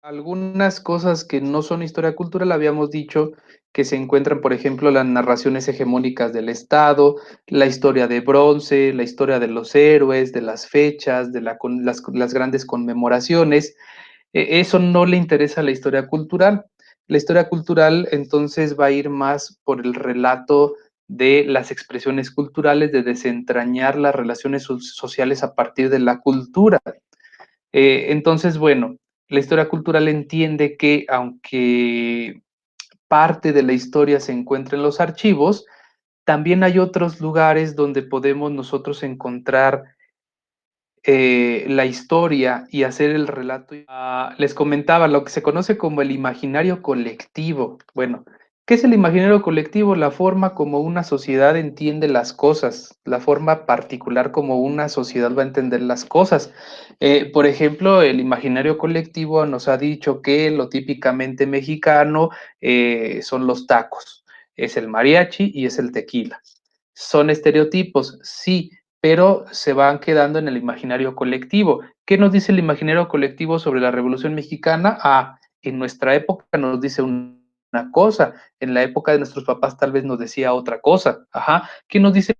Algunas cosas que no son historia cultural, habíamos dicho que se encuentran, por ejemplo, las narraciones hegemónicas del Estado, la historia de bronce, la historia de los héroes, de las fechas, de las grandes conmemoraciones. Eso no le interesa a la historia cultural. La historia cultural entonces va a ir más por el relato de las expresiones culturales, de desentrañar las relaciones sociales a partir de la cultura. Entonces, bueno, la historia cultural entiende que aunque parte de la historia se encuentra en los archivos, también hay otros lugares donde podemos nosotros encontrar la historia y hacer el relato. Les comentaba lo que se conoce como el imaginario colectivo. Bueno, ¿qué es el imaginario colectivo? La forma como una sociedad entiende las cosas, la forma particular como una sociedad va a entender las cosas. Por ejemplo, el imaginario colectivo nos ha dicho que lo típicamente mexicano son los tacos, es el mariachi y es el tequila. Son estereotipos, sí, pero se van quedando en el imaginario colectivo. ¿Qué nos dice el imaginario colectivo sobre la Revolución Mexicana? Ah, en nuestra época nos dice una cosa, en la época de nuestros papás tal vez nos decía otra cosa. Ajá. ¿Qué nos dice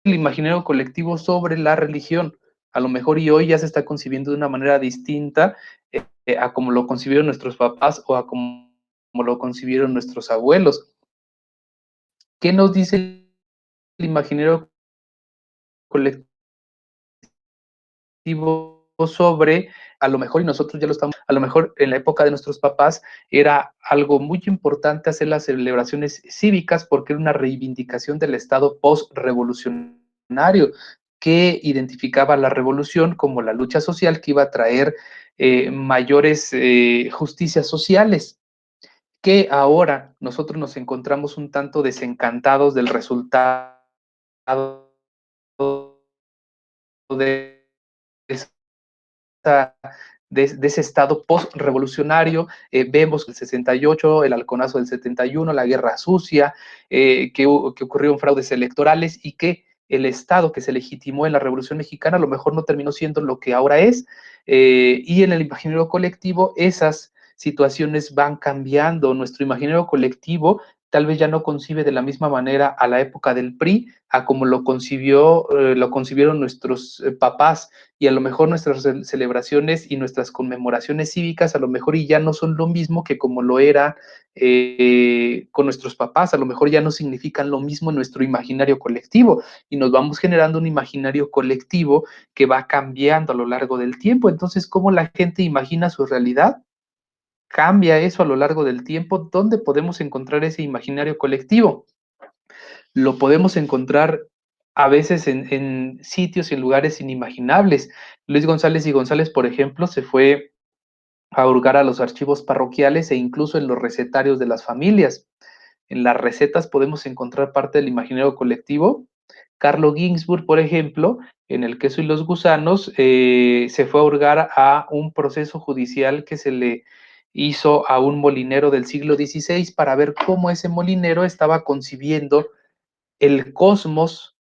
el imaginario colectivo sobre la religión? A lo mejor y hoy ya se está concibiendo de una manera distinta a como lo concibieron nuestros papás o a como lo concibieron nuestros abuelos. ¿Qué nos dice el imaginario colectivo sobre, a lo mejor, y nosotros ya lo estamos, a lo mejor en la época de nuestros papás era algo muy importante hacer las celebraciones cívicas porque era una reivindicación del Estado post-revolucionario que identificaba la revolución como la lucha social que iba a traer mayores justicias sociales, que ahora nosotros nos encontramos un tanto desencantados del resultado de esa de ese estado post-revolucionario. Vemos el 68, el halconazo del 71, la guerra sucia, que ocurrieron fraudes electorales y que el Estado que se legitimó en la Revolución Mexicana a lo mejor no terminó siendo lo que ahora es. Y en el imaginario colectivo esas situaciones van cambiando. Nuestro imaginario colectivo tal vez ya no concibe de la misma manera a la época del PRI, a como lo concibieron nuestros papás, y a lo mejor nuestras celebraciones y nuestras conmemoraciones cívicas a lo mejor y ya no son lo mismo que como lo era con nuestros papás, a lo mejor ya no significan lo mismo en nuestro imaginario colectivo y nos vamos generando un imaginario colectivo que va cambiando a lo largo del tiempo. Entonces, ¿cómo la gente imagina su realidad? Cambia eso a lo largo del tiempo. ¿Dónde podemos encontrar ese imaginario colectivo? Lo podemos encontrar a veces en sitios y en lugares inimaginables. Luis González y González, por ejemplo, se fue a hurgar a los archivos parroquiales e incluso en los recetarios de las familias. En las recetas podemos encontrar parte del imaginario colectivo. Carlo Ginzburg, por ejemplo, en El queso y los gusanos, se fue a hurgar a un proceso judicial que se le hizo a un molinero del siglo XVI para ver cómo ese molinero estaba concibiendo el cosmos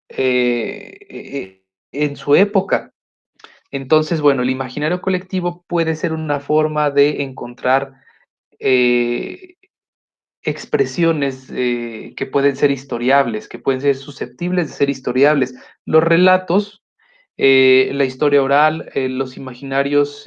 en su época. Entonces, bueno, el imaginario colectivo puede ser una forma de encontrar eh, expresiones que pueden ser historiables, que pueden ser susceptibles de ser historiables. Los relatos, la historia oral, los imaginarios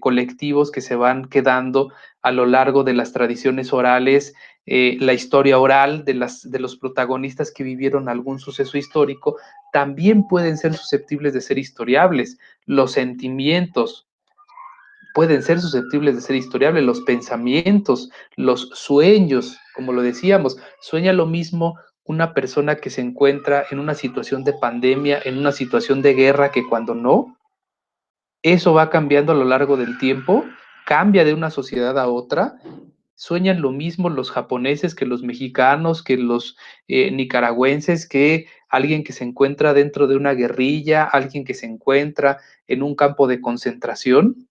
colectivos que se van quedando a lo largo de las tradiciones orales, la historia oral de los protagonistas que vivieron algún suceso histórico, también pueden ser susceptibles de ser historiables. Los sentimientos pueden ser susceptibles de ser historiables, los pensamientos, los sueños, como lo decíamos, sueña lo mismo una persona que se encuentra en una situación de pandemia, en una situación de guerra, que cuando no. Eso va cambiando a lo largo del tiempo, cambia de una sociedad a otra. Sueñan lo mismo los japoneses que los mexicanos, que los nicaragüenses, que alguien que se encuentra dentro de una guerrilla, alguien que se encuentra en un campo de concentración.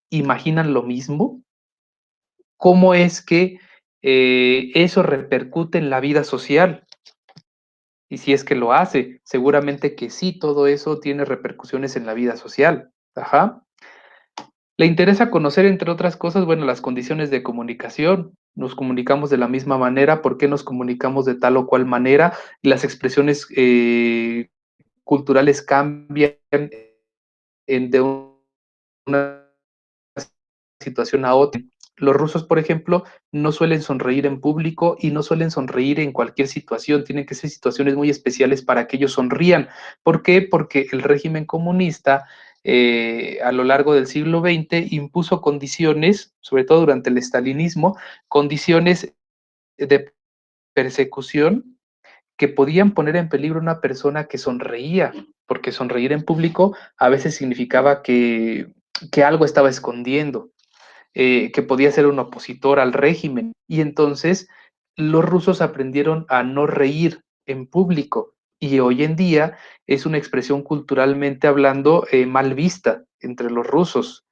¿Imaginan lo mismo? ¿Cómo es que eso repercute en la vida social? Y si es que lo hace, seguramente que sí, todo eso tiene repercusiones en la vida social. Ajá. Le interesa conocer, entre otras cosas, bueno, las condiciones de comunicación. Nos comunicamos de la misma manera, por qué nos comunicamos de tal o cual manera, las expresiones culturales cambian de una situación a otra. Los rusos, por ejemplo, no suelen sonreír en público y no suelen sonreír en cualquier situación. Tienen que ser situaciones muy especiales para que ellos sonrían. ¿Por qué? Porque el régimen comunista a lo largo del siglo XX impuso condiciones, sobre todo durante el estalinismo, condiciones de persecución que podían poner en peligro a una persona que sonreía, porque sonreír en público a veces significaba que algo estaba escondiendo, que podía ser un opositor al régimen. Y entonces los rusos aprendieron a no reír en público. Y hoy en día es una expresión culturalmente hablando mal vista entre los rusos.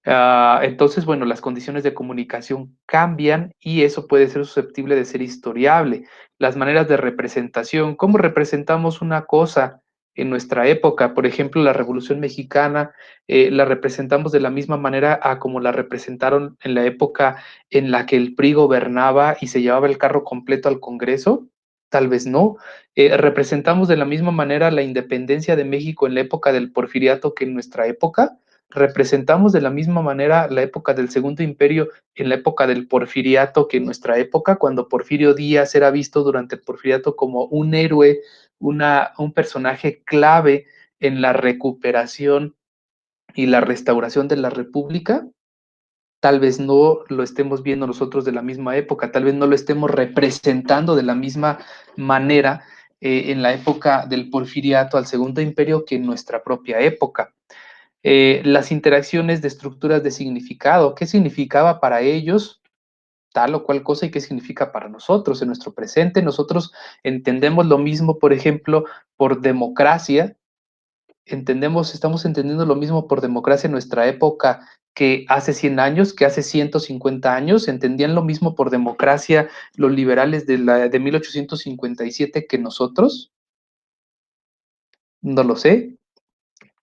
Entonces, bueno, las condiciones de comunicación cambian y eso puede ser susceptible de ser historiable. Las maneras de representación, cómo representamos una cosa en nuestra época, por ejemplo, la Revolución Mexicana, la representamos de la misma manera a como la representaron en la época en la que el PRI gobernaba y se llevaba el carro completo al Congreso. Tal vez no. Representamos de la misma manera la independencia de México en la época del Porfiriato que en nuestra época. Representamos de la misma manera la época del Segundo Imperio en la época del Porfiriato que en nuestra época, cuando Porfirio Díaz era visto durante el Porfiriato como un héroe, un personaje clave en la recuperación y la restauración de la República. Tal vez no lo estemos viendo nosotros de la misma época, tal vez no lo estemos representando de la misma manera en la época del Porfiriato al Segundo Imperio que en nuestra propia época. Las interacciones de estructuras de significado, qué significaba para ellos tal o cual cosa y qué significa para nosotros en nuestro presente. Nosotros entendemos lo mismo, por ejemplo, por democracia, estamos entendiendo lo mismo por democracia en nuestra época que hace 100 años, que hace 150 años, entendían lo mismo por democracia los liberales de 1857 que nosotros, no lo sé.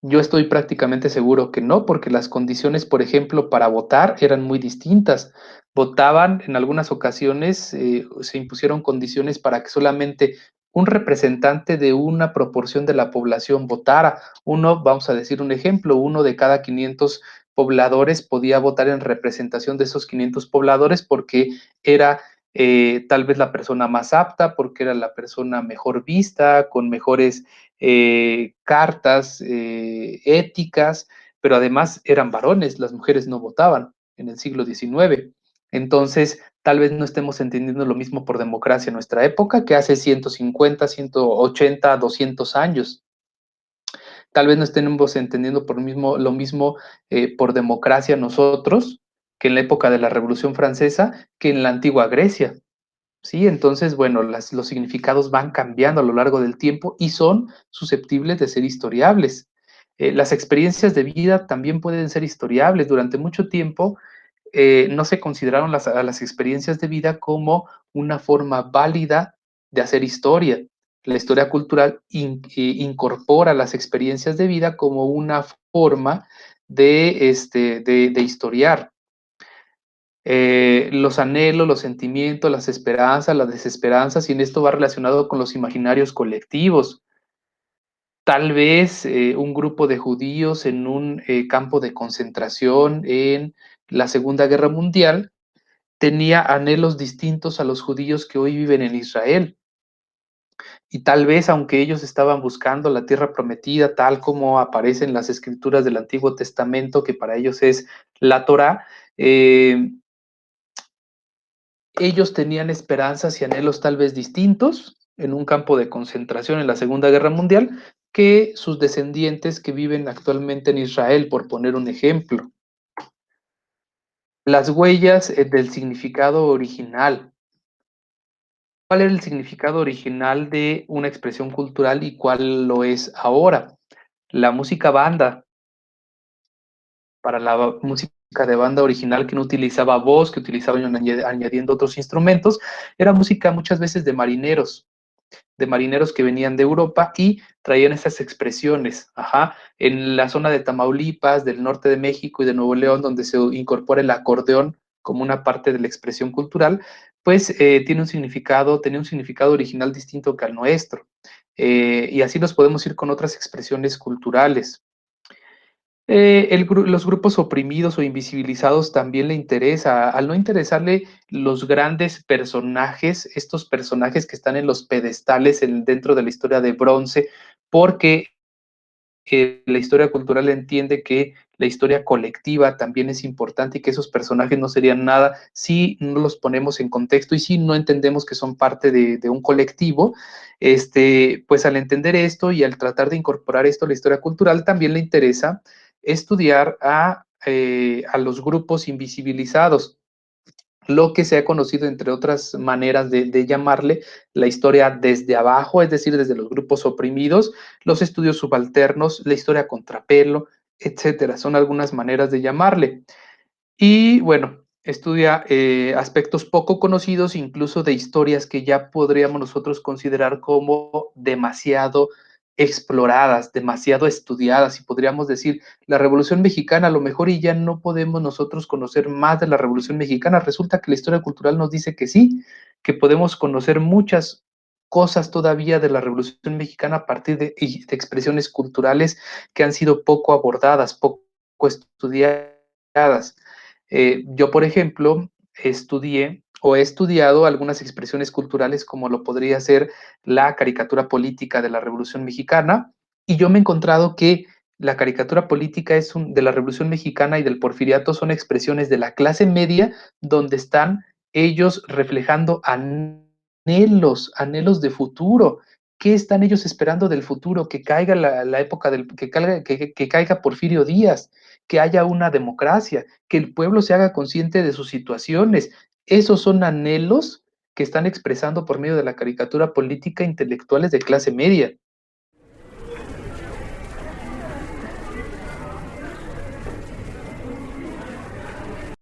Yo estoy prácticamente seguro que no, porque las condiciones, por ejemplo, para votar eran muy distintas. Votaban en algunas ocasiones, se impusieron condiciones para que solamente un representante de una proporción de la población votara. Uno, vamos a decir un ejemplo, uno de cada 500 pobladores podía votar en representación de esos 500 pobladores porque era tal vez la persona más apta, porque era la persona mejor vista, con mejores cartas éticas, pero además eran varones, las mujeres no votaban en el siglo XIX. Entonces, tal vez no estemos entendiendo lo mismo por democracia en nuestra época que hace 150, 180, 200 años. Tal vez no estemos entendiendo lo mismo por democracia nosotros que en la época de la Revolución Francesa, que en la antigua Grecia. ¿Sí? Entonces, bueno, los significados van cambiando a lo largo del tiempo y son susceptibles de ser historiables. Las experiencias de vida también pueden ser historiables. Durante mucho tiempo no se consideraron a las experiencias de vida como una forma válida de hacer historia. La historia cultural incorpora las experiencias de vida como una forma de historiar. Los anhelos, los sentimientos, las esperanzas, las desesperanzas, y en esto va relacionado con los imaginarios colectivos. Tal vez un grupo de judíos en un campo de concentración en la Segunda Guerra Mundial tenía anhelos distintos a los judíos que hoy viven en Israel. Y tal vez, aunque ellos estaban buscando la tierra prometida, tal como aparece en las escrituras del Antiguo Testamento, que para ellos es la Torá, ellos tenían esperanzas y anhelos tal vez distintos en un campo de concentración en la Segunda Guerra Mundial que sus descendientes que viven actualmente en Israel, por poner un ejemplo. Las huellas del significado original. ¿Cuál era el significado original de una expresión cultural y cuál lo es ahora? La música banda, para la música de banda original que no utilizaba voz, que utilizaban añadiendo otros instrumentos, era música muchas veces de marineros. de marineros que venían de Europa y traían esas expresiones, ajá, en la zona de Tamaulipas, del norte de México y de Nuevo León, donde se incorpora el acordeón como una parte de la expresión cultural, pues tenía un significado original distinto que al nuestro. Y así nos podemos ir con otras expresiones culturales. Los grupos oprimidos o invisibilizados también le interesa. Al no interesarle los grandes personajes, estos personajes que están en los pedestales dentro de la historia de bronce, porque la historia cultural entiende que la historia colectiva también es importante y que esos personajes no serían nada si no los ponemos en contexto y si no entendemos que son parte de un colectivo. Pues al entender esto y al tratar de incorporar esto a la historia cultural, también le interesa estudiar a los grupos invisibilizados, lo que se ha conocido, entre otras maneras de llamarle, la historia desde abajo, es decir, desde los grupos oprimidos, los estudios subalternos, la historia contrapelo, etcétera. Son algunas maneras de llamarle. Y bueno, estudia aspectos poco conocidos, incluso de historias que ya podríamos nosotros considerar como demasiado exploradas, demasiado estudiadas, y podríamos decir, la Revolución Mexicana, a lo mejor y ya no podemos nosotros conocer más de la Revolución Mexicana. Resulta que la historia cultural nos dice que sí, que podemos conocer muchas cosas todavía de la Revolución Mexicana a partir de expresiones culturales que han sido poco abordadas, poco estudiadas. Yo, por ejemplo, estudié o he estudiado algunas expresiones culturales como lo podría ser la caricatura política de la Revolución Mexicana, y yo me he encontrado que la caricatura política de la Revolución Mexicana y del Porfiriato son expresiones de la clase media donde están ellos reflejando anhelos de futuro. ¿Qué están ellos esperando del futuro? Que caiga la época que caiga Porfirio Díaz, que haya una democracia, que el pueblo se haga consciente de sus situaciones. Esos son anhelos que están expresando por medio de la caricatura política intelectuales de clase media.